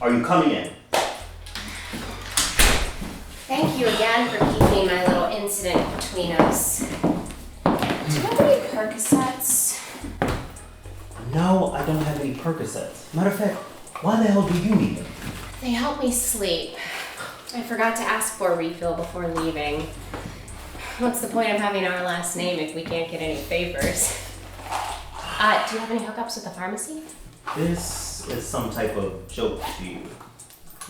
Are you coming in? Thank you again for keeping my little incident between us. Do you have any Percocets? No, I don't have any Percocets. Matter of fact, why the hell do you need them? They help me sleep. I forgot to ask for a refill before leaving. What's the point of having our last name if we can't get any favors? Do you have any hookups with the pharmacy? This is some type of joke to you,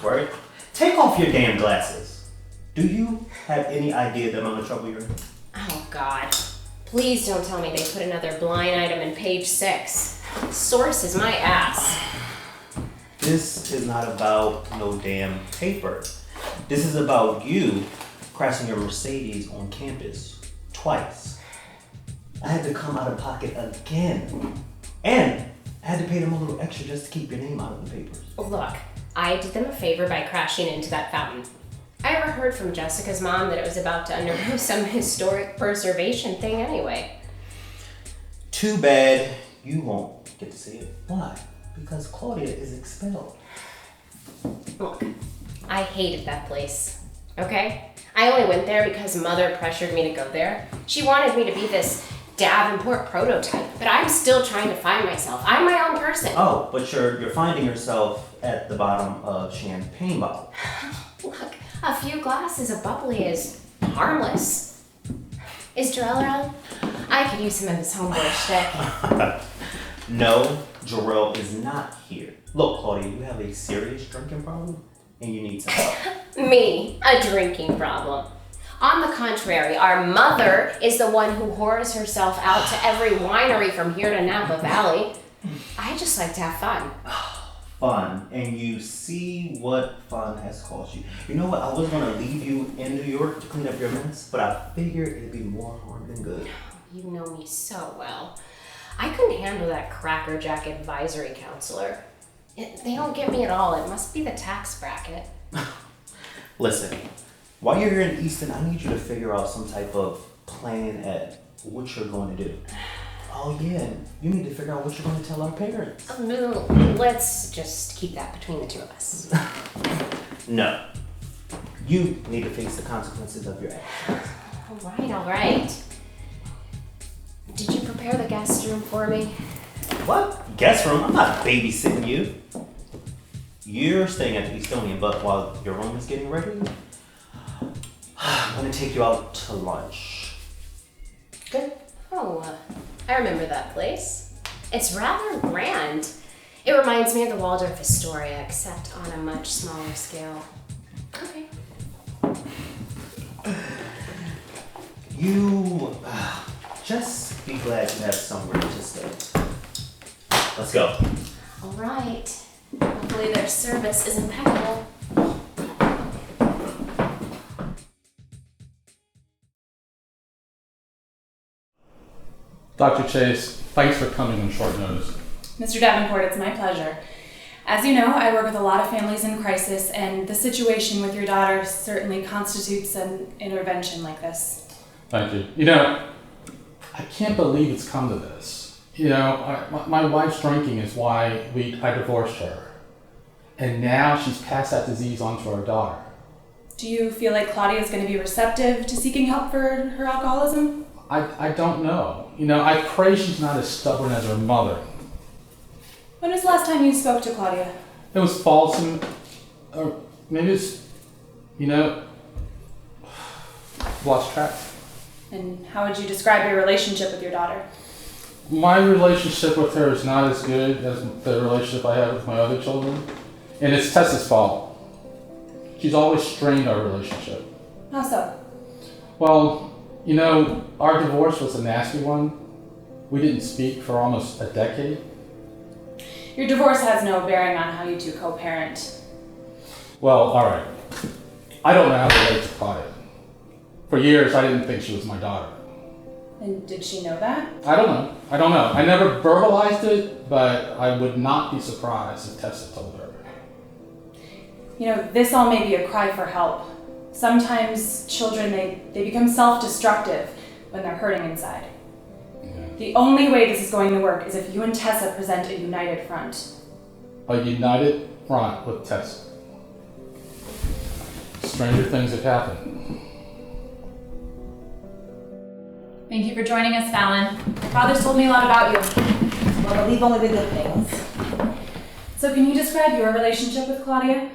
right? Take off your damn glasses. Do you have any idea the amount of trouble you're in? Oh, God. Please don't tell me they put another blind item in page 6. Source is my ass. This is not about no damn paper. This is about you crashing your Mercedes on campus twice. I had to come out of pocket again. And I had to pay them a little extra just to keep your name out of the papers. Look, I did them a favor by crashing into that fountain. I overheard from Jessica's mom that it was about to undergo some historic preservation thing anyway. Too bad you won't get to see it. Why? Because Claudia is expelled. Look, I hated that place, okay? I only went there because Mother pressured me to go there. She wanted me to be this Davenport prototype, but I'm still trying to find myself. I'm my own person. Oh, but you're finding yourself at the bottom of champagne bottle. Look, a few glasses of bubbly is harmless. Is Jabril around? I could use some of his homeboy shtick. No, Jabril is not here. Look, Claudia, you have a serious drinking problem and you need some help. Me, a drinking problem. On the contrary, our mother is the one who whores herself out to every winery from here to Napa Valley. I just like to have fun. Fun, and you see what fun has cost you. You know what, I was gonna leave you in New York to clean up your mess, but I figured it'd be more harm than good. You know me so well. I couldn't handle that crackerjack advisory counselor. They don't get me at all. It must be the tax bracket. Listen, while you're here in Easton, I need you to figure out some type of plan at what you're going to do. Oh yeah, you need to figure out what you're going to tell our parents. No, let's just keep that between the two of us. No. You need to face the consequences of your actions. All right. Did you prepare the guest room for me? What? Guest room? I'm not babysitting you. You're staying at the Estonian, but while your room is getting ready, I'm going to take you out to lunch. Good. Oh, I remember that place. It's rather grand. It reminds me of the Waldorf Astoria, except on a much smaller scale. Okay. You just be glad you have somewhere to stay. Let's go. All right. Hopefully their service is impeccable. Dr. Chase, thanks for coming on short notice. Mr. Davenport, it's my pleasure. As you know, I work with a lot of families in crisis, and the situation with your daughter certainly constitutes an intervention like this. Thank you. You know, I can't believe it's come to this. You know, my wife's drinking is why I divorced her. And now she's passed that disease on to our daughter. Do you feel like Claudia is going to be receptive to seeking help for her alcoholism? I don't know. You know, I pray she's not as stubborn as her mother. When was the last time you spoke to Claudia? It was false, or maybe it's, you know, lost track. And how would you describe your relationship with your daughter? My relationship with her is not as good as the relationship I have with my other children. And it's Tessa's fault. She's always strained our relationship. How so? Well, you know, our divorce was a nasty one. We didn't speak for almost a decade. Your divorce has no bearing on how you two co-parent. Well, all right. I don't know how to relate to Claudia. For years, I didn't think she was my daughter. And did she know that? I don't know. I never verbalized it, but I would not be surprised if Tessa told her. You know, this all may be a cry for help. Sometimes children, they become self-destructive when they're hurting inside. Yeah. The only way this is going to work is if you and Tessa present a united front. a united front with Tessa. Stranger things have happened. Thank you for joining us, Phallon. Father's told me a lot about you. Well, I believe only the good things. So can you describe your relationship with Claudia?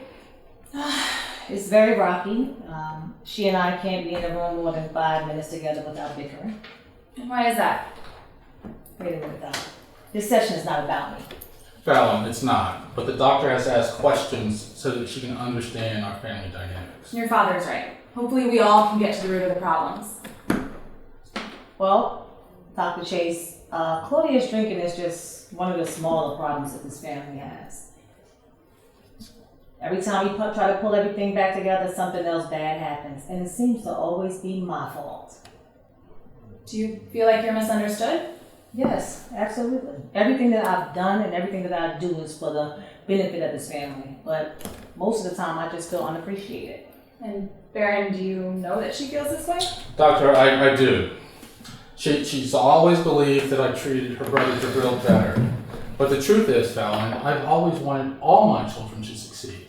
It's very rocky. She and I can't be in a room more than 5 minutes together without bickering. And why is that? Wait a minute, Doc. This session is not about me. Phallon, it's not. But the doctor has to ask questions so that she can understand our family dynamics. Your father's right. Hopefully we all can get to the root of the problems. Well, Dr. Chase, Claudia's drinking is just one of the smaller problems that this family has. Every time we try to pull everything back together, something else bad happens, and it seems to always be my fault. Do you feel like you're misunderstood? Yes, absolutely. Everything that I've done and everything that I do is for the benefit of this family, but most of the time I just feel unappreciated. And Barron, do you know that she feels this way? Doctor, I do. She's always believed that I treated her brother Jabril better. But the truth is, Phallon, I've always wanted all my children to succeed.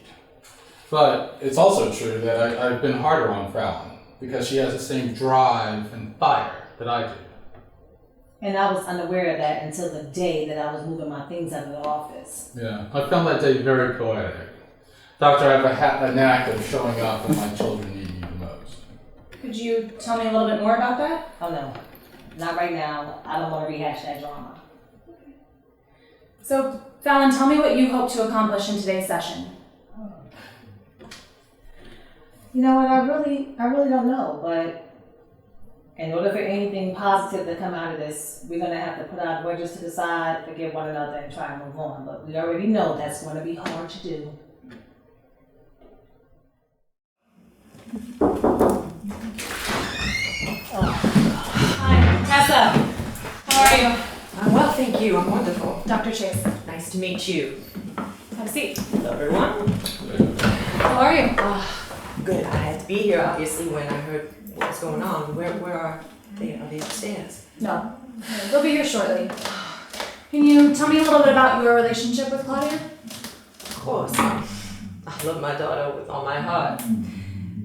But it's also true that I've been harder on Phallon because she has the same drive and fire that I do. And I was unaware of that until the day that I was moving my things out of the office. Yeah, I found that day very poetic. Doctor, I have a knack of showing up when my children need me the most. Could you tell me a little bit more about that? Oh no, not right now. I don't want to rehash that drama. So, Phallon, tell me what you hope to accomplish in today's session. You know what, I really don't know, but in order for anything positive to come out of this, we're going to have to put our grudges to the side, forgive one another, and try and move on. But we already know that's going to be hard to do. Hi, Tessa. How are you? I'm well, thank you. I'm wonderful. Dr. Chase. Nice to meet you. Have a seat. Hello, everyone. How are you? Good. I had to be here, obviously, when I heard what was going on. Where are they? Are they upstairs? No. They'll be here shortly. Can you tell me a little bit about your relationship with Claudia? Of course. I love my daughter with all my heart.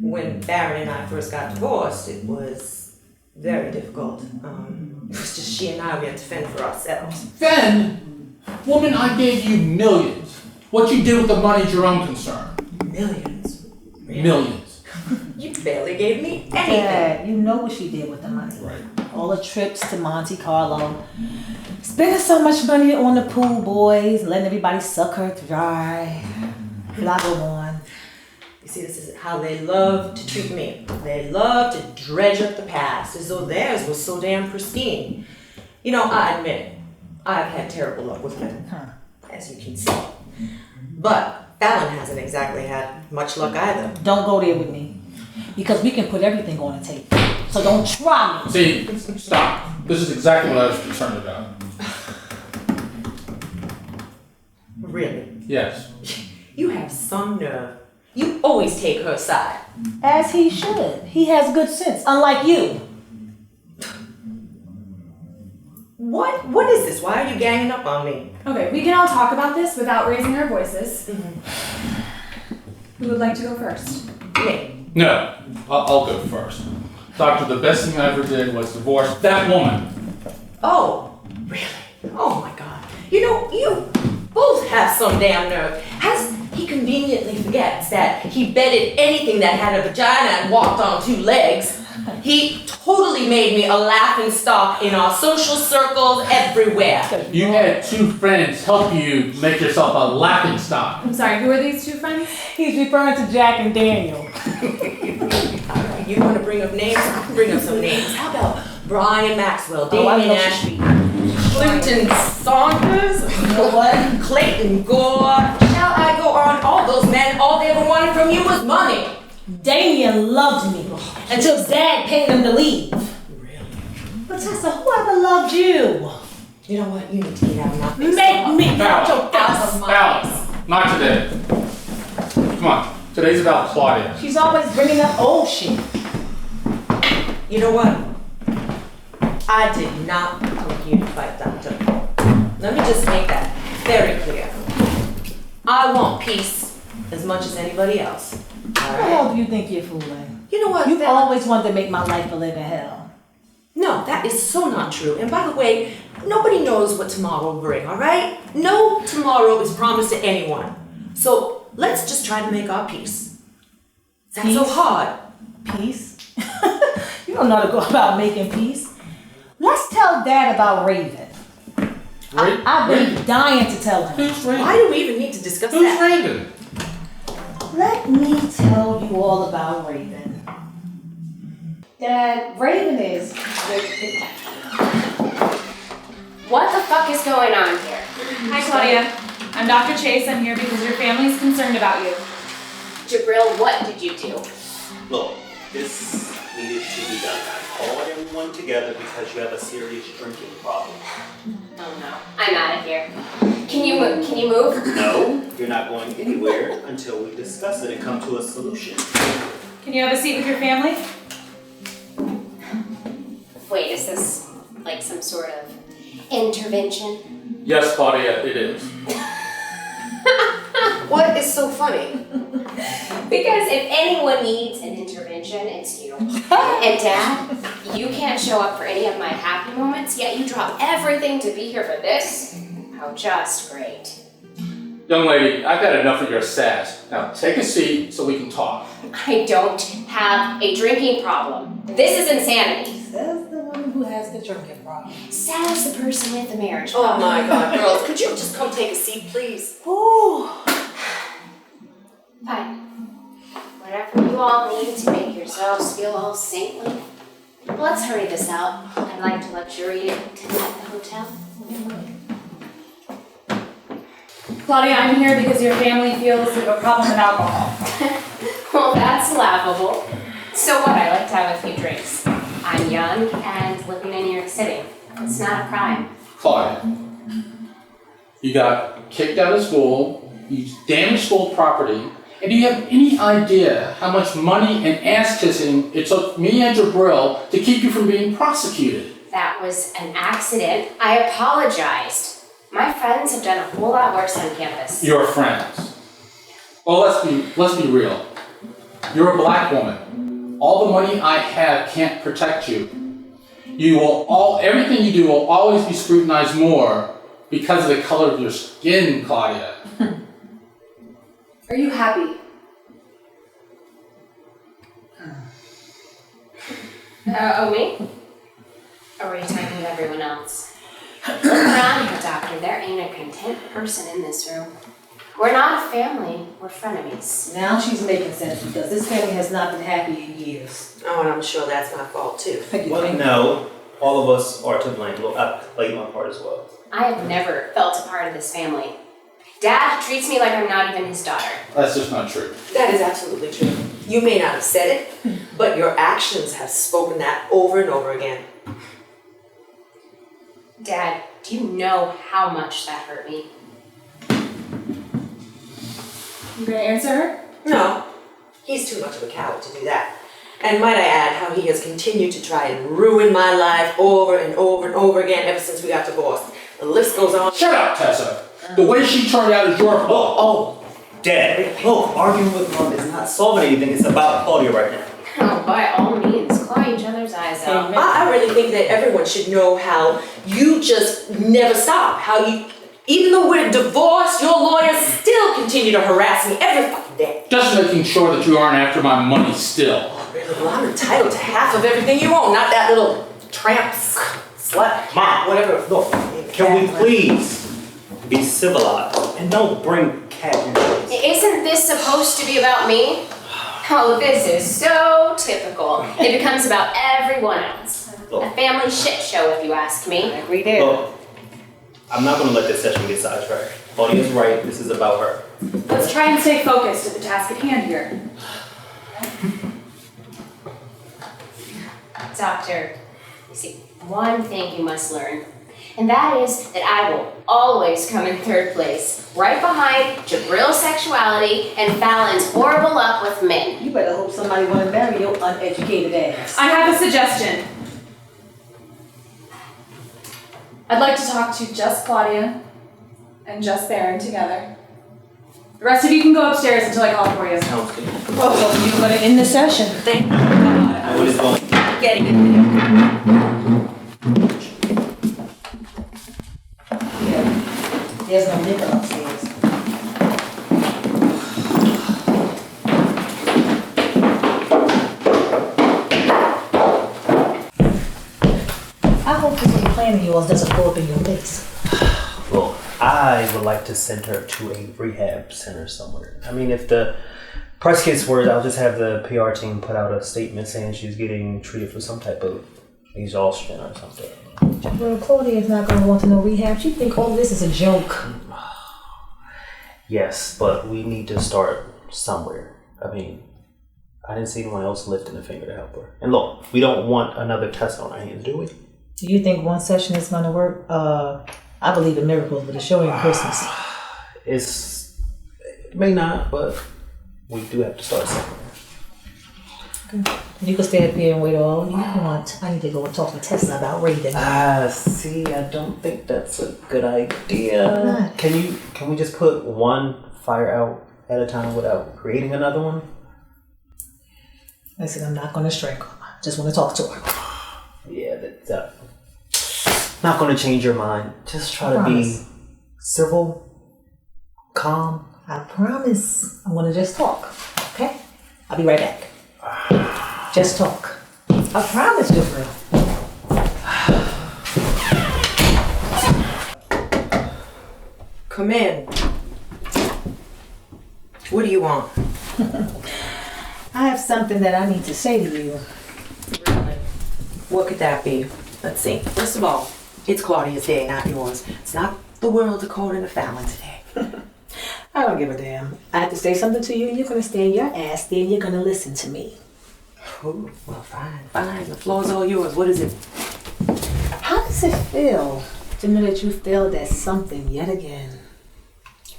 When Barron and I first got divorced, it was very difficult. It was just she and I, we had to fend for ourselves. Fend? Woman, I gave you millions. What you did with the money's your own concern. Millions. Really? Millions. You barely gave me anything. Dad, you know what she did with the money. Right. All the trips to Monte Carlo. Spending so much money on the pool boys, letting everybody suck her dry. And I go on. You see, this is how they love to treat me. They love to dredge up the past as though theirs was so damn pristine. You know, I admit, I've had terrible luck with men, as you can see. But Phallon hasn't exactly had much luck either. Don't go there with me. Because we can put everything on the table. So don't try me. See, stop. This is exactly what I was concerned about. Really? Yes. You have some nerve. You always take her side. As he should. He has good sense, unlike you. What is this? Why are you ganging up on me? Okay, we can all talk about this without raising our voices. Who would like to go first? Me. No, I'll go first. Doctor, the best thing I ever did was divorce that woman. Oh, really? Oh my God. You know, you both have some damn nerve. He conveniently forgets that he bedded anything that had a vagina and walked on 2 legs. He totally made me a laughing stock in our social circles everywhere. You had 2 friends help you make yourself a laughing stock. I'm sorry, who are these 2 friends? He's referring to Jack and Daniel. Alright, you want to bring up names? I can bring up some names. How about Brian Maxwell, I Damien know Ashby, Clinton Saunders, You know what? Clayton Gore. Shall I go on? All those men, all they ever wanted from you was money. Damien loved me until Dad paid him to leave. Really? But Tessa, whoever loved you? You know what? You need to get out of my face. Make me Phallon. out your Out face. of my Phallon, face. not today. Come on, today's about Claudia. She's always bringing up old shit. You know what? I did not come here to fight, Doctor. Let me just make that very clear. I want peace as much as anybody else. Who the hell do you think you're fooling? You know what? You've always wanted to make my life a living hell. No, that is so not true. And by the way, nobody knows what tomorrow will bring, all right? No tomorrow is promised to anyone. So let's just try to make our peace. That's so hard. Peace? You don't know how to go about making peace. Let's tell Dad about Raven. I've been dying to tell him. Who's Raven? Why do we even need to discuss Who's that? Raven? Let me tell you all about Raven. Dad, Raven is... What the fuck is going on here? Hi, Claudia. I'm Dr. Chase. I'm here because your family's concerned about you. Jabril, what did you do? Look, this needed to be done. I called everyone together because you have a serious drinking problem. Oh no, I'm out of here. Can you move? No, you're not going anywhere until we discuss it and come to a solution. Can you have a seat with your family? Wait, is this like some sort of intervention? Yes, Claudia, it is. What is so funny? Because if anyone needs an intervention, it's you. And Dad, you can't show up for any of my happy moments, yet you drop everything to be here for this? How just great. Young lady, I've had enough of your sass. Now take a seat so we can talk. I don't have a drinking problem. This is insanity. Says the one who has the drinking problem. Says the person with the marriage Oh problem. my God, girls, could you just come take a seat, please? Ooh. Fine. Whatever you all need to make yourselves feel all saintly. Let's hurry this out. I'd like to luxuriate at the hotel. Claudia, I'm here because your family feels you have a problem with alcohol. Well, that's laughable. So what? I like to have a few drinks. I'm young and living in New York City. It's not a crime. Claudia, you got kicked out of school, you damaged school property, and do you have any idea how much money and ass kissing it took me and Jabril to keep you from being prosecuted? That was an accident. I apologized. My friends have done a whole lot worse on campus. Your friends. Well, let's be real. You're a black woman. All the money I have can't protect you. Everything you do will always be scrutinized more because of the color of your skin, Claudia. Are you happy? Oh, me? Or were you talking to everyone else? Look around here, Doctor. There ain't a content person in this room. We're not a family. We're frenemies. Now she's making sense because this family has not been happy in years. Oh, and I'm sure that's my fault too. Well, no, all of us are to blame. Look, I played my part as well. I have never felt a part of this family. Dad treats me like I'm not even his daughter. That's just not true. That is absolutely true. You may not have said it, but your actions have spoken that over and over again. Dad, do you know how much that hurt me? You gonna answer her? No, he's too much of a coward to do that. And might I add how he has continued to try and ruin my life over and over and over again ever since we got divorced. The list goes on. Shut up, Tessa. The way she turned out is your fault. Oh, Dad, look, arguing with Mom is not solving anything. It's about Claudia right now. Oh, by all means, claw each other's eyes out. I really think that everyone should know how you just never stop. How you, even though we're divorced, your lawyers still continue to harass me every fucking day. Just making sure that you aren't after my money still. Really? Well, I'm entitled to half of everything you own, not that little tramp slut, Mom, whatever. Look, can we please be civilized and don't bring cat into this? Isn't this supposed to be about me? Oh, this is so typical. It becomes about everyone else. A family shit show, if you ask me. I agree there. Look, I'm not going to let this session get sidetracked. Claudia's right. This is about her. Let's try and stay focused at the task at hand here. Doctor, you see, one thing you must learn, and that is that I will always come in third place, right behind Jabril's sexuality and Phallon's horrible luck with men. You better hope somebody want to marry your uneducated ass. I have a suggestion. I'd like to talk to just Claudia and just Barron together. The rest of you can go upstairs until I call for you. Sounds good. Oh, you're gonna end the session. Thank God. What is going Getting it there. Yeah. There's no liquor upstairs. I hope this little plan of yours doesn't go up in your face. Well, I would like to send her to a rehab center somewhere. I mean, if the price gets worse, I'll just have the PR team put out a statement saying she's getting treated for some type of exhaustion or something. Well, Claudia is not going to want to know rehab. She think all this is a joke. Yes, but we need to start somewhere. I mean, I didn't see anyone else lifting a finger to help her. And look, we don't want another test on our hands, do we? Do you think one session is going to work? I believe in miracles, but it's showing Christmas. It may not, but we do have to start somewhere. Okay. You can stay up here and wait all you want. I need to go and talk to Tessa about Raven. See, I don't think that's a good idea. Why not? Can we just put one fire out at a time without creating another one? Listen, I'm not going to strangle her. I just want to talk to her. Yeah, that's not going to change your mind. Just try to Promise. be civil, calm. I promise. I'm going to just talk. Okay? I'll be right back. Just talk. I promise, Jabril. Come in. What do you want? I have something that I need to say to you. Really? What could that be? Let's see. First of all, it's Claudia's day, not yours. It's not the world according to Phallon today. I don't give a damn. I have to say something to you. You're going to stay in your ass there and you're going to listen to me. Oh, well, fine. The floor's all yours. What is it? How does it feel to know that you failed at something yet again?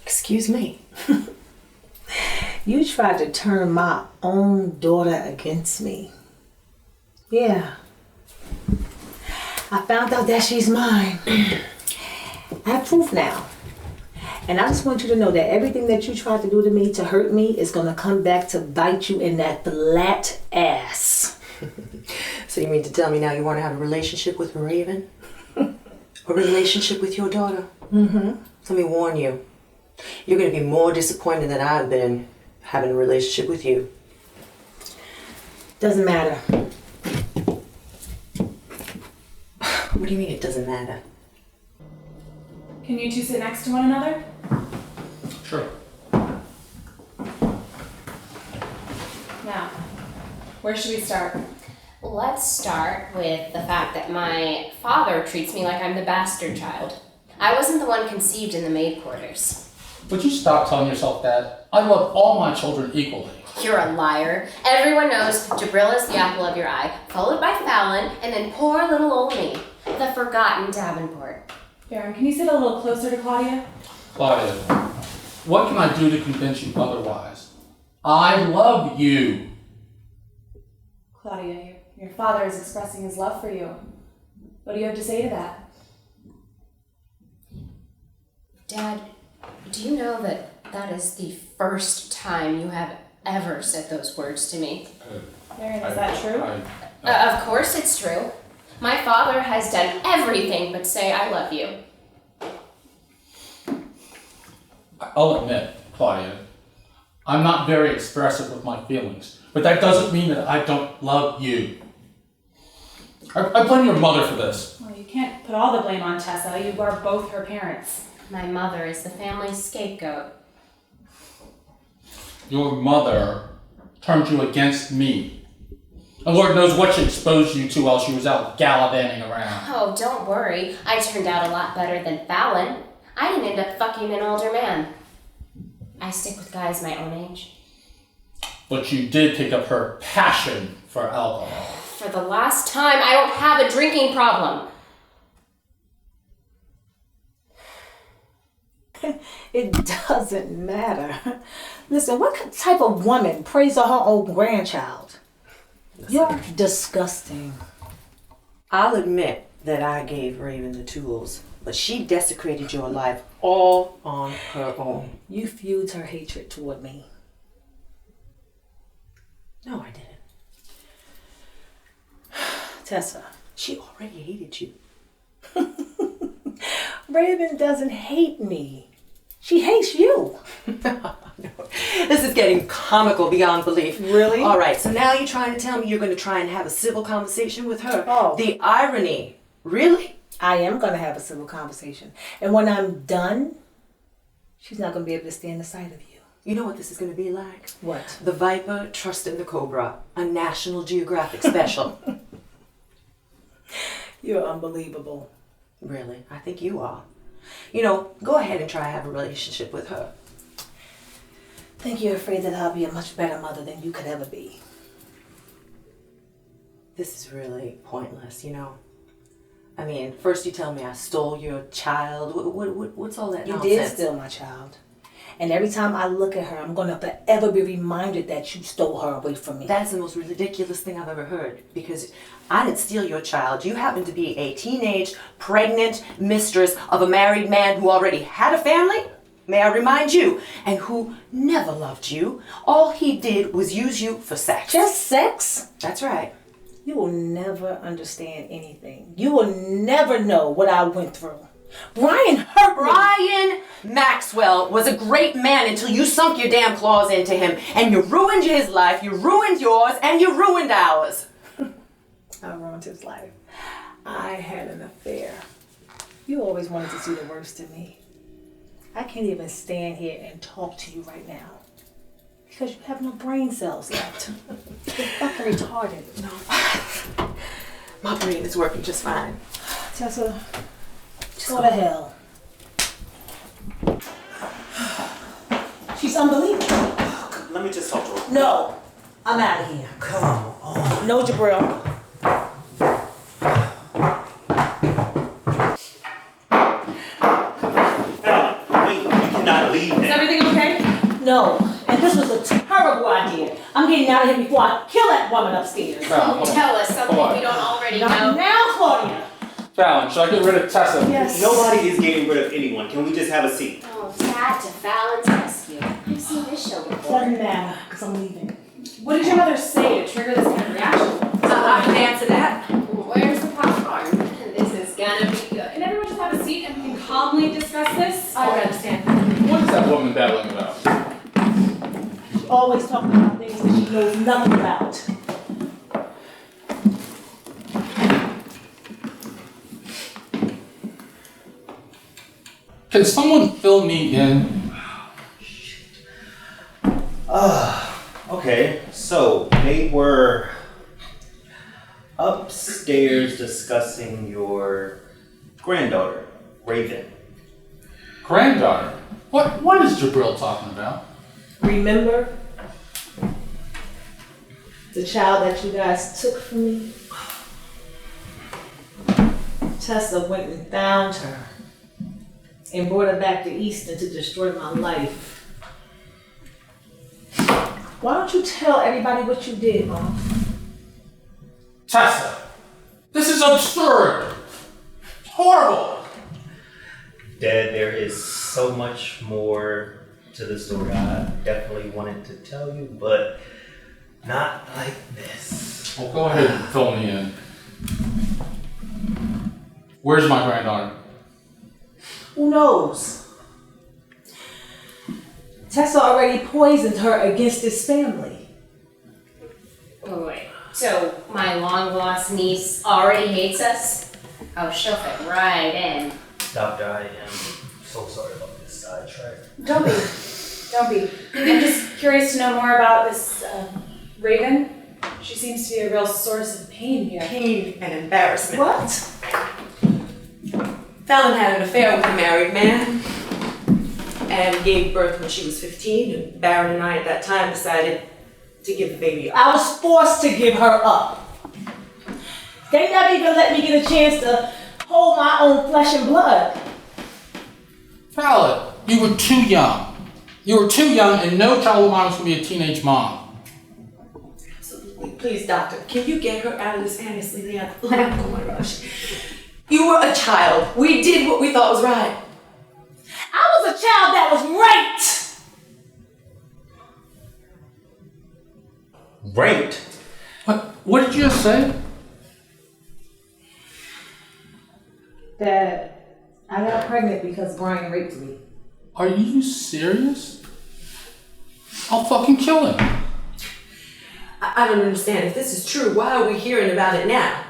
Excuse me. You tried to turn my own daughter against me. Yeah. I found out that she's mine. I have proof now. And I just want you to know that everything that you tried to do to me to hurt me is going to come back to bite you in that flat ass. So you mean to tell me now you want to have a relationship with Raven? A relationship with your daughter? Mm-hmm. Let me warn you. You're going to be more disappointed than I've been having a relationship with you. Doesn't matter. What do you mean it doesn't matter? Can you two sit next to one another? Sure. Now, where should we start? Let's start with the fact that my father treats me like I'm the bastard child. I wasn't the one conceived in the maid quarters. Would you stop telling yourself that? I love all my children equally. You're a liar. Everyone knows Jabril is the apple of your eye, followed by Phallon, and then poor little old me, the forgotten Davenport. Barron, can you sit a little closer to Claudia? Claudia, what can I do to convince you otherwise? I love you. Claudia, your father is expressing his love for you. What do you have to say to that? Dad, do you know that is the first time you have ever said those words to me? Barron, is that true? Of course it's true. My father has done everything but say I love you. I'll admit, Claudia, I'm not very expressive with my feelings, but that doesn't mean that I don't love you. I blame your mother for this. Well, you can't put all the blame on Tessa. You are both her parents. My mother is the family's scapegoat. Your mother turned you against me. And Lord knows what she exposed you to while she was out gallivanting around. Oh, don't worry. I turned out a lot better than Phallon. I didn't end up fucking an older man. I stick with guys my own age. But you did pick up her passion for alcohol. For the last time, I don't have a drinking problem. It doesn't matter. Listen, what type of woman prays on her own grandchild? You're disgusting. I'll admit that I gave Raven the tools, But she desecrated your life all on her own. You fueled her hatred toward me. No, I didn't. Tessa. She already hated you. Raven doesn't hate me. She hates you. No. This is getting comical beyond belief. Really? All right, so now you're trying to tell me you're going to try and have a civil conversation with her. Oh. The irony. Really? I am going to have a civil conversation. And when I'm done, she's not going to be able to stand the sight of you. You know what this is going to be like? What? The Viper trusting the Cobra, a National Geographic special. You're unbelievable. Really? I think you are. You know, go ahead and try to have a relationship with her. I think you're afraid that I'll be a much better mother than you could ever be. This is really pointless, you know? I mean, first you tell me I stole your child. What's all that You nonsense? did steal my child. And every time I look at her, I'm going to forever be reminded that you stole her away from me. That's the most ridiculous thing I've ever heard. Because I didn't steal your child. You happen to be a teenage, pregnant mistress of a married man who already had a family, may I remind you, and who never loved you. All he did was use you for sex. Just sex? That's right. You will never understand anything. You will never know what I went through. Brian hurt me. Brian Maxwell was a great man until you sunk your damn claws into him. And you ruined his life, you ruined yours, and you ruined ours. I ruined his life. I had an affair. You always wanted to see the worst in me. I can't even stand here and talk to you right now. Because you have no brain cells left. You're fucking retarded. No. My brain is working just fine. Tessa, go to hell. She's unbelievable. Let me just talk to her. No, I'm out of here. Come on. No, Jabril. Wait, you cannot leave now. Is everything okay? No, and this was a terrible idea. I'm getting out of here before I kill that woman upstairs. Phallon, Tell us something Hold on. we don't already Not know. now, Claudia. Phallon, should I get rid of Tessa? Yes. Nobody is getting rid of anyone. Can we just have a seat? Oh, Dad to Fallon's rescue. I've seen this show before. Doesn't matter, because I'm leaving. What did your mother say to trigger this kind of reaction? I can answer that. Where's the popcorn? This is gonna be good. Can everyone just have a seat and we can calmly discuss this? I understand. What is that woman babbling about? She always talking about things that she knows nothing about. Can someone fill me in? Okay, so they were upstairs discussing your granddaughter, Raven. Granddaughter? What is Jabril talking about? Remember the child that you guys took from me? Tessa went and found her and brought her back to Easton to destroy my life. Why don't you tell everybody what you did, Mom? Tessa, this is absurd. It's horrible. Dad, there is so much more to the story. I definitely wanted to tell you, but not like this. Well, go ahead and fill me in. Where's my granddaughter? Who knows? Tessa already poisoned her against this family. Wait. So my long lost niece already hates us? Oh, she'll fit right in. Doctor, I am so sorry about this sidetrack. Don't be. I'm just curious to know more about this Raven. She seems to be a real source of pain here. Pain and embarrassment. What? Phallon had an affair with a married man and gave birth when she was 15, and Barron and I at that time decided to give the baby up. I was forced to give her up. They never even let me get a chance to hold my own flesh and blood. Phallon, you were too young. You were too young, and no child of mine was going to be a teenage mom. Absolutely. Please, doctor, can you get her out of this anesthesia lamp? Oh my gosh. You were a child. We did what we thought was right. I was a child that was raped. Raped? What did you just say? Dad, I got pregnant because Brian raped me. Are you serious? I'll fucking kill him. I don't understand. If this is true, why are we hearing about it now?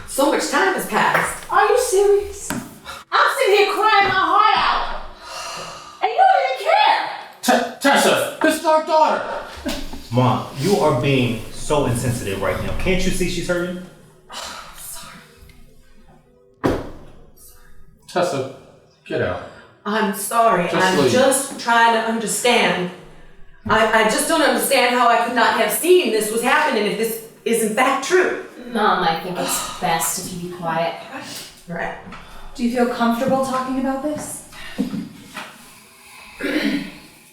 So much time has passed. Are you serious? I'm sitting here crying my heart out. And you don't even care. Tessa, this is our daughter. Mom, you are being so insensitive right now. Can't you see she's hurting? Tessa, get out. I'm sorry. I'm leave. just trying to understand. I just don't understand how I could not have seen this was happening if this is in fact true. Mom, I think it's best if you be quiet. Right. Do you feel comfortable talking about this?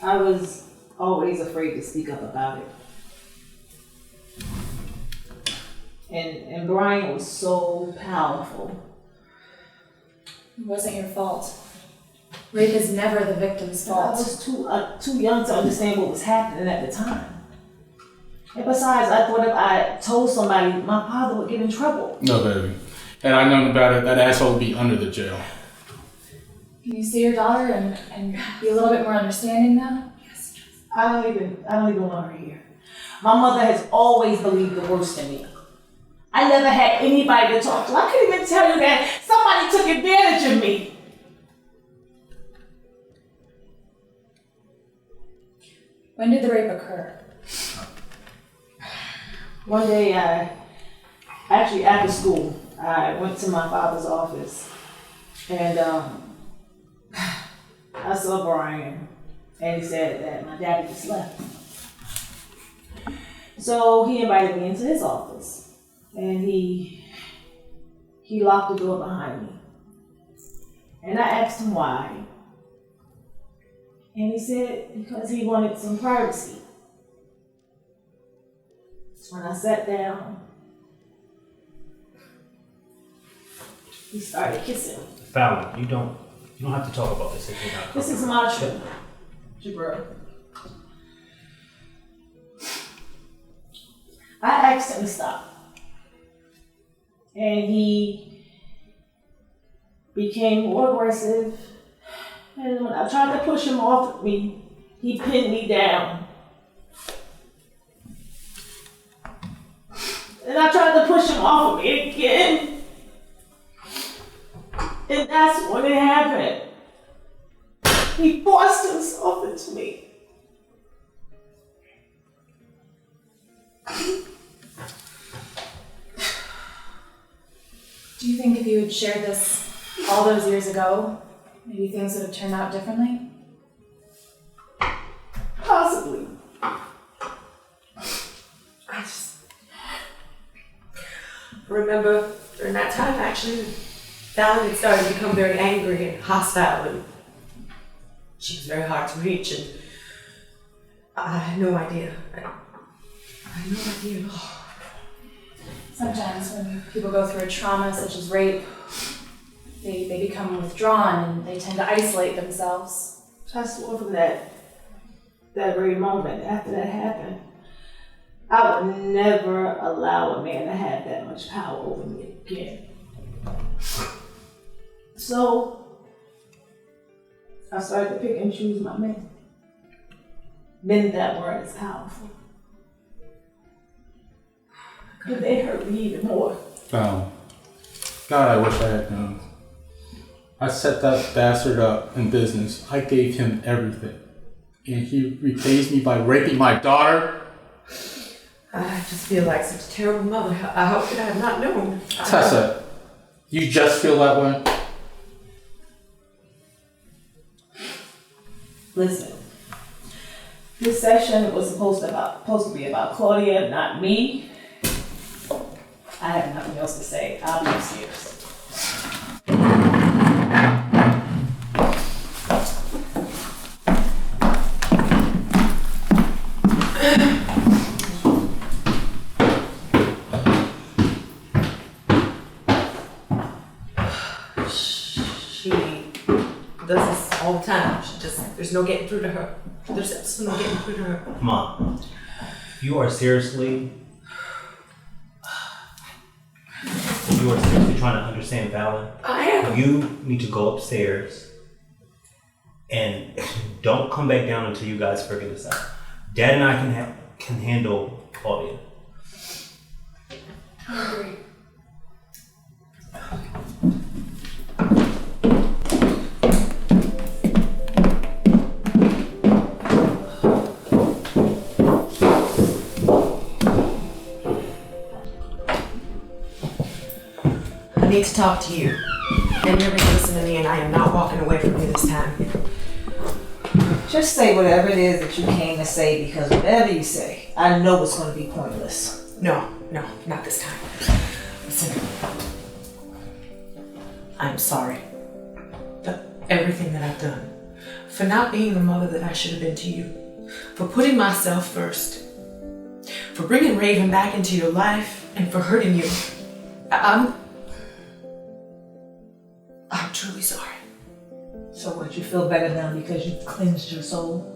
I was always afraid to speak up about it. And Brian was so powerful. It wasn't your fault. Rape is never the victim's I fault. was too young to understand what was happening at the time. And besides, I thought if I told somebody, my father would get in trouble. No, baby. Had I known about it, that asshole would be under the jail. Can you see your daughter and be a little bit more understanding now? Yes. I don't even want her here. My mother has always believed the worst in me. I never had anybody to talk to. I couldn't even tell you that somebody took advantage of me. When did the rape occur? One day, actually after school, I went to my father's office and I saw Brian and he said that my daddy just left. So he invited me into his office and he locked the door behind me. And I asked him why. And he said because he wanted some privacy. When I sat down, he started kissing me. Phallon, you don't have to talk about this if you're not This is comfortable. my truth, Jabril. I asked him to stop. And he became more aggressive. And when I tried to push him off of me, he pinned me down. And I tried to push him off of me again. And that's when it happened. He forced himself into me. Do you think if you had shared this all those years ago, maybe things would have turned out differently? Possibly. I just remember during that time actually Phallon had started to become very angry and hostile and she was very hard to reach and I had no idea. I had no idea at all. Sometimes when people go through a trauma such as rape, they become withdrawn and they tend to isolate themselves. I swore from that very moment after that happened, I would never allow a man to have that much power over me again. So I started to pick and choose my men. Men that weren't as powerful. But they hurt me even more. God, I wish I had known. I set that bastard up in business. I gave him everything. And he repays me by raping my daughter? I just feel like such a terrible mother. How could I have not known? Tessa, you just feel that way? Listen, this session was supposed to be about Claudia, not me. I have nothing else to say. I'll be upstairs. There's no getting through to her. There's absolutely no getting through to her. Mom, you are seriously trying to understand Phallon? I am. You need to go upstairs and don't come back down until you guys figure this out. Dad and I can handle Claudia. I agree. I need to talk to you. And you're going to listen to me, and I am not walking away from you this time. Just say whatever it is that you came to say, because whatever you say, I know it's going to be pointless. No, not this time. Listen. I'm sorry for everything that I've done. For not being the mother that I should have been to you. For putting myself first. For bringing Raven back into your life and for hurting you. I'm truly sorry. So what, you feel better now because you've cleansed your soul?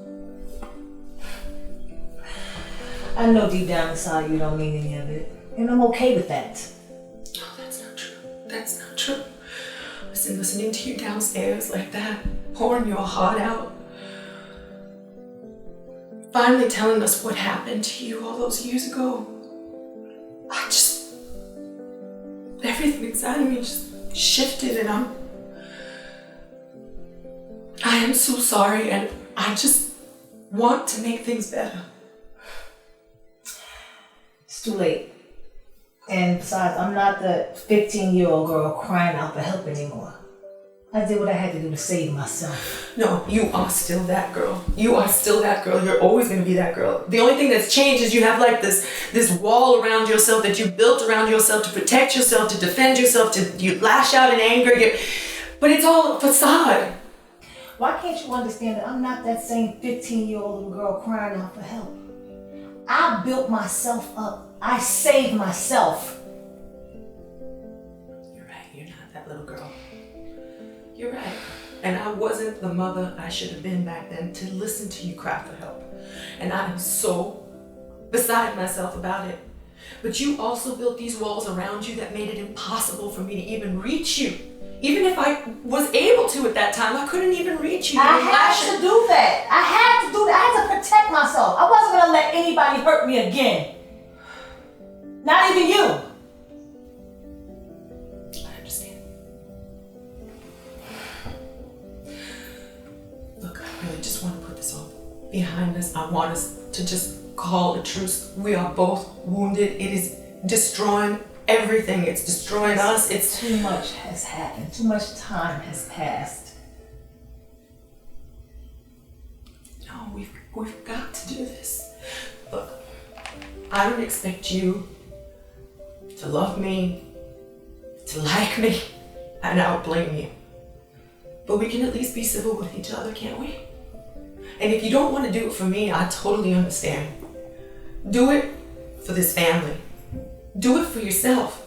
I know deep down inside you don't mean any of it, and I'm okay with that. No, that's not true. That's not true. Listen, listening to you downstairs like that, pouring your heart out, finally telling us what happened to you all those years ago. Everything inside of me just shifted, and I am so sorry, and I just want to make things better. It's too late. And besides, I'm not the 15-year-old girl crying out for help anymore. I did what I had to do to save myself. No, you are still that girl. You are still that girl. You're always going to be that girl. The only thing that's changed is you have like this wall around yourself that you built around yourself to protect yourself, to defend yourself, you lash out in anger. But it's all a facade. Why can't you understand that I'm not that same 15-year-old little girl crying out for help? I built myself up. I saved myself. You're right. You're not that little girl. You're right. And I wasn't the mother I should have been back then to listen to you cry for help. And I am so beside myself about it. But you also built these walls around you that made it impossible for me to even reach you. Even if I was able to at that time, I couldn't even reach you. I had to do that. I had to protect myself. I wasn't going to let anybody hurt me again. Not even you. I understand. Look, I really just want to put this all behind us. I want us to just call a truce. We are both wounded. It is destroying everything. It's destroying us. It's too much has happened. Too much time has passed. No, we've got to do this. Look, I don't expect you to love me, to like me, and I don't blame you. But we can at least be civil with each other, can't we? And if you don't want to do it for me, I totally understand. Do it for this family. Do it for yourself.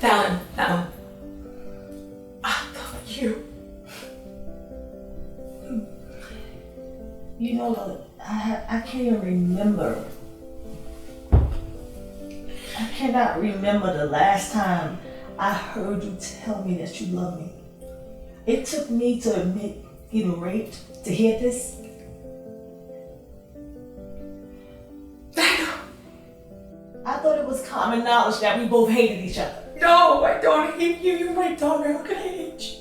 Phallon, I love you. You know, I can't even remember. I cannot remember the last time I heard you tell me that you love me. It took me to admit getting raped to hear this. I thought it was common knowledge that we both hated each other. No, I don't hate you. You're my daughter. How can I hate you?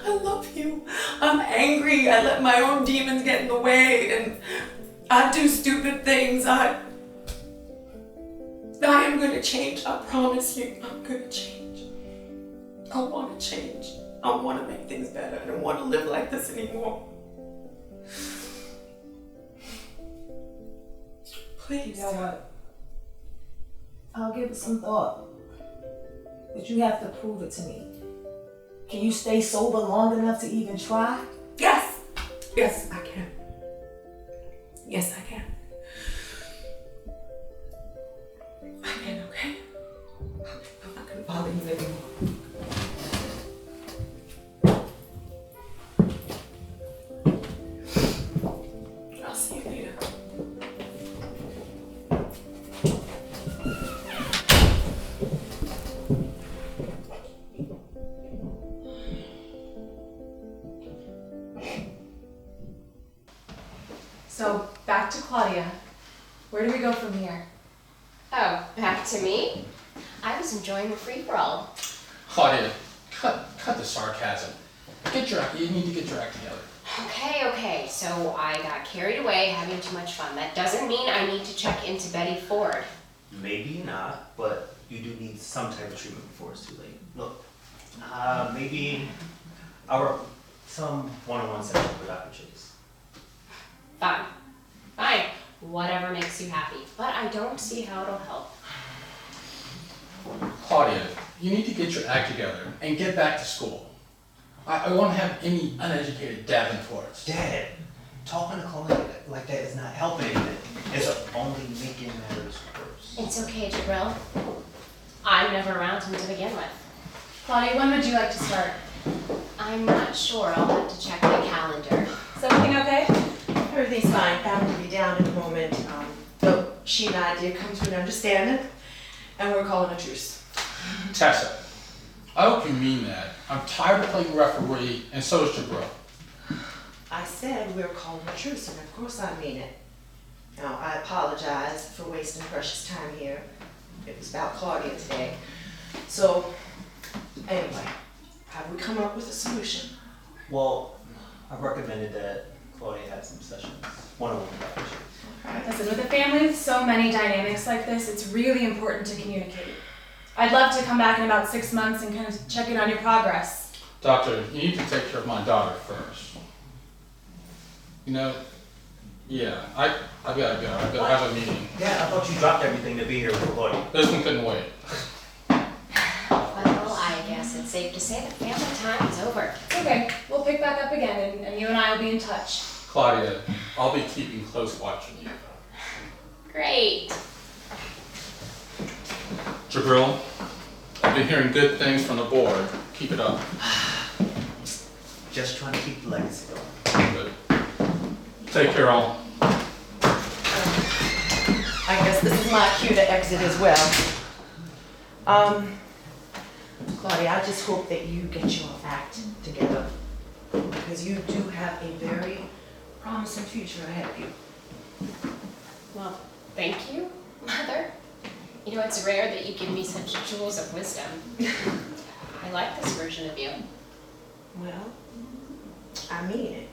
I love you. I'm angry. I let my own demons get in the way, and I do stupid things. I am gonna change. I promise you, I'm gonna change. I want to change. I want to make things better. I don't want to live like this anymore. Please. You know what? I'll give it some thought. But you have to prove it to me. Can you stay sober long enough to even try? Yes. Yes, I can. Yes, I can. I can, okay? I'm not gonna bother you anymore. So, back to Claudia. Where do we go from here? Oh, back to me? I was enjoying the free-for-all. Claudia, cut the sarcasm. You need to get your act together. Okay, so I got carried away having too much fun. That doesn't mean I need to check into Betty Ford. Maybe not, but you do need some type of treatment before it's too late. Look, maybe some one-on-one session with Dr. Chase. Fine. Whatever makes you happy. But I don't see how it'll help. Claudia, you need to get your act together and get back to school. I won't have any uneducated Davenports. Dad, talking to Claudia like that is not helping anything. It's only making matters worse. It's okay, Jabril. I'm never around him to begin with. Claudia, when would you like to start? I'm not sure. I'll have to check my calendar. Is everything okay? Everything's fine. Phallon will be down in a moment. Though she and I did come to an understanding, and we're calling a truce. Tessa, I hope you mean that. I'm tired of playing referee, and so is Jabril. I said we're calling a truce, and of course I mean it. Now, I apologize for wasting precious time here. It was about Claudia today. So, anyway, have we come up with a solution? Well, I recommended that Claudia had some sessions, one-on-one with Dr. Chase. Listen, with a family with so many dynamics like this, it's really important to communicate. I'd love to come back in about 6 months and kind of check in on your progress. Doctor, you need to take care of my daughter first. You know, yeah, I gotta go. I gotta have a meeting. Yeah, I thought you dropped everything to be here with Claudia. This one couldn't wait. Well, I guess it's safe to say that family time is over. Okay, we'll pick back up again, and you and I will be in touch. Claudia, I'll be keeping close watch on you. Great. Jabril, I've been hearing good things from the board. Keep it up. Just trying to keep the legacy going. Good. Take care, all. I guess this is my cue to exit as well. Claudia, I just hope that you get your act together, because you do have a very promising future ahead of you. Well, thank you, Mother. You know, it's rare that you give me such jewels of wisdom. I like this version of you. Well, I mean it.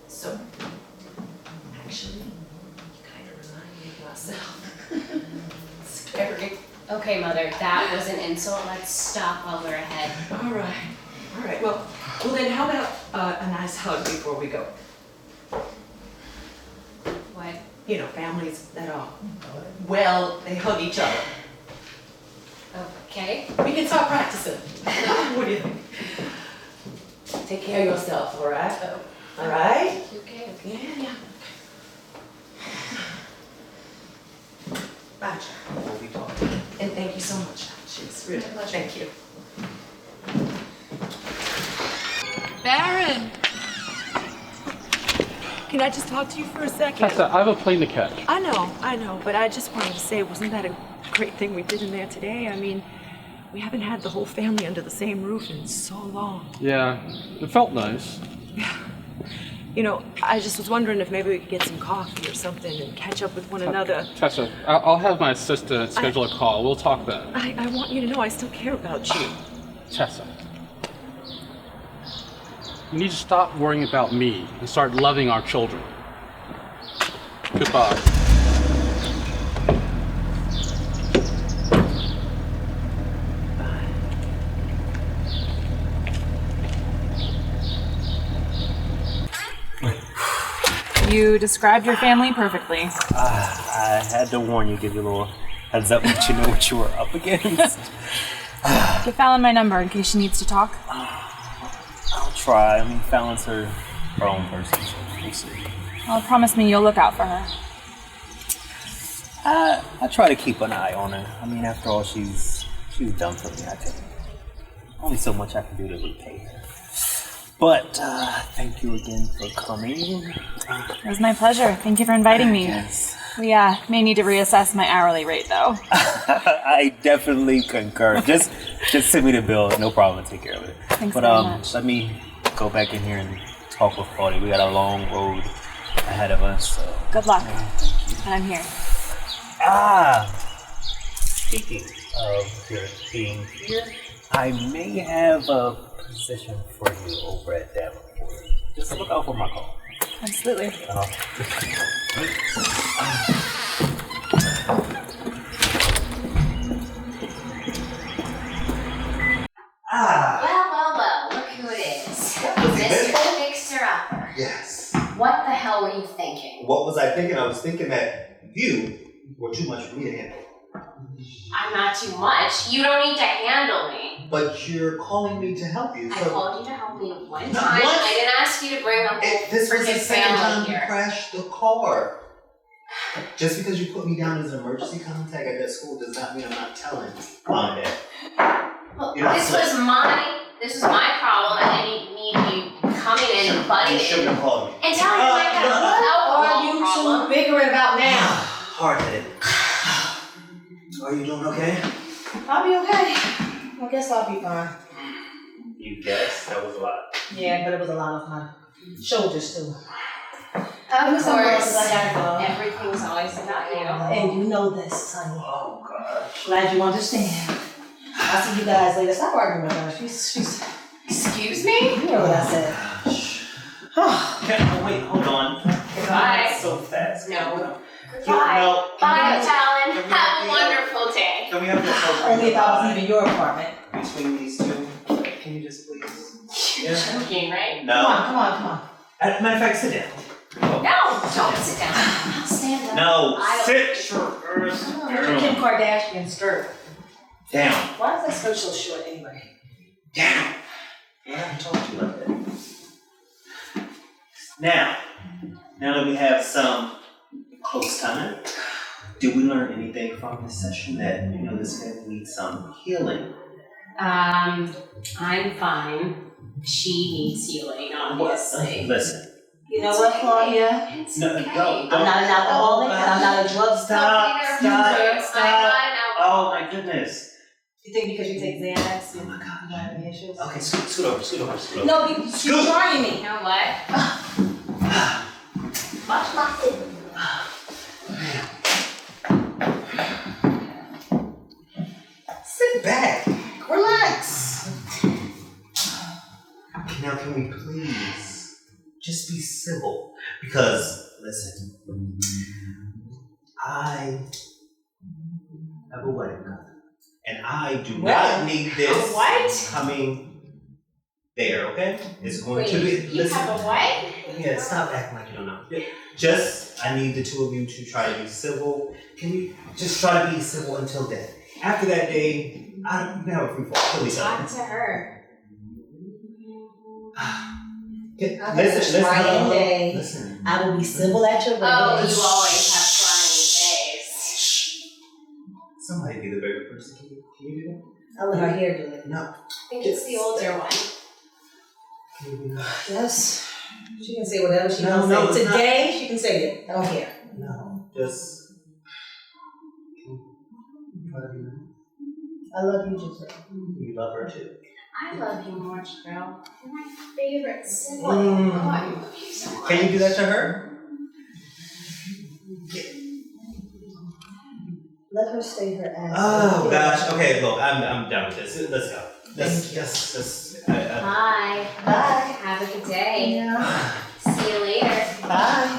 So, actually, you kind of remind me of myself. Scary. Okay, Mother, that was an insult. Let's stop while we're ahead. All right. Well then, how about a nice hug before we go? What? You know, families that are, well, they hug each other. Okay. We can start practicing. What do you think? Take care of yourself, all right? All right? Okay. Yeah. Bye, John. We'll be talking. And thank you so much. She's really, thank you. Barron! Can I just talk to you for a second? Tessa, I have a plane to catch. I know, but I just wanted to say, wasn't that a great thing we did in there today? I mean, we haven't had the whole family under the same roof in so long. Yeah, it felt nice. You know, I just was wondering if maybe we could get some coffee or something and catch up with one another. Tessa, I'll have my assistant schedule a call. We'll talk then. I want you to know I still care about you. Tessa, you need to stop worrying about me and start loving our children. Goodbye. You described your family perfectly. I had to warn you, give you a little heads up, let you know what you were up against. Give Phallon my number in case she needs to talk. I'll try. I mean, Phallon's her own person, so we'll see. Well, promise me you'll look out for her. I try to keep an eye on her. I mean, after all, she's done for me. I think only so much I can do to repay her. But thank you again for coming. It was my pleasure. Thank you for inviting me. Yes. We may need to reassess my hourly rate, though. I definitely concur. Just send me the bill. No problem. I'll take care of it. Thanks but very much. let me go back in here and talk with Claudia. We got a long road ahead of us. So. Good luck. And I'm here. Speaking of your being here, I may have a position for you over at Davenport. Just look out for my call. Absolutely. Well, look who it is. Mr. Fixer-Upper. Yes. What the hell were you thinking? What was I thinking? I was thinking that you were too much for me to handle. I'm not too much. You don't need to handle me. But you're calling me to help you. I So called you to help me one No, time. what? I didn't ask you to bring a whole this was the freaking second time family you here. crashed the car. Just because you put me down as an emergency contact at that school does not mean I'm not telling Mom and Dad. Well, You're not this was my problem, and then you coming in and butting You shouldn't in have called me. and telling me I got an What are alcohol you problem. two bickering about now? Hard-headed. Are you doing okay? I'll be okay. I guess I'll be fine. You guess? That was a lot. Yeah, but it was a lot of my shoulders too. Of Some course, places I gotta everything's always about go. you. And you know this, honey. Oh, gosh. Glad you understand. I'll see you guys later. Stop arguing with her. She's Excuse me? you know what I said. Wait, hold on. Goodbye. So fast. No. Bye. No. Bye, Phallon. Can we Have a be- wonderful day. Can we have this Only if I was leaving your apartment. between these two? Can you just please? You're joking, right? No. Come on. Matter of fact, sit down. No, don't sit down. I'll stand up. No, I sit your earth Where's your Kim Kardashian skirt? down. Why is that skirt so short anyway? Down. I haven't talked to you like that. Now that we have some close time, did we learn anything from this session that this family needs some healing? I'm fine. She needs healing, obviously. Listen. You know what, Claudia? It's No, okay. don't. I'm not an alcoholic and I'm not a drug Stop. I'm not an Oh alcoholic. my goodness. You think because you take Xanax, Oh my God. you have any issues? Okay, scoot over. No, you're trying me. You know what? Watch my foot. Sit back. Relax. Now, can we please just be civil? Because, listen, I have a wedding coming, and I do not need this What? coming there, okay? It's going to be. You have a what? Yeah, stop acting like you don't know. Just, I need the two of you to try to be civil. Can you just try to be civil until then? After that day, you can have a free fall. Kill each Talk other. to her. Listen. I will be civil at your wedding. Oh, you always have crying days. Somebody be the bigger person. Can you do I'll let her hair do it. that? No. I think it's the older one. Can you do that? Yes. She can say whatever she No, wants no, to say. it's not. Today, she can say it. I don't care. No. Just. Can you try to be nice? I love you, Jabril. You love her too. I love you more, Jabril. You're my favorite sibling. Mm. Oh, I love you so much. Can you do that to her? Let her stay her ass. Oh gosh. Okay, look, I'm done with this. Let's go. Just. Bye. Bye. Have a good day. Yeah. See you later. Bye.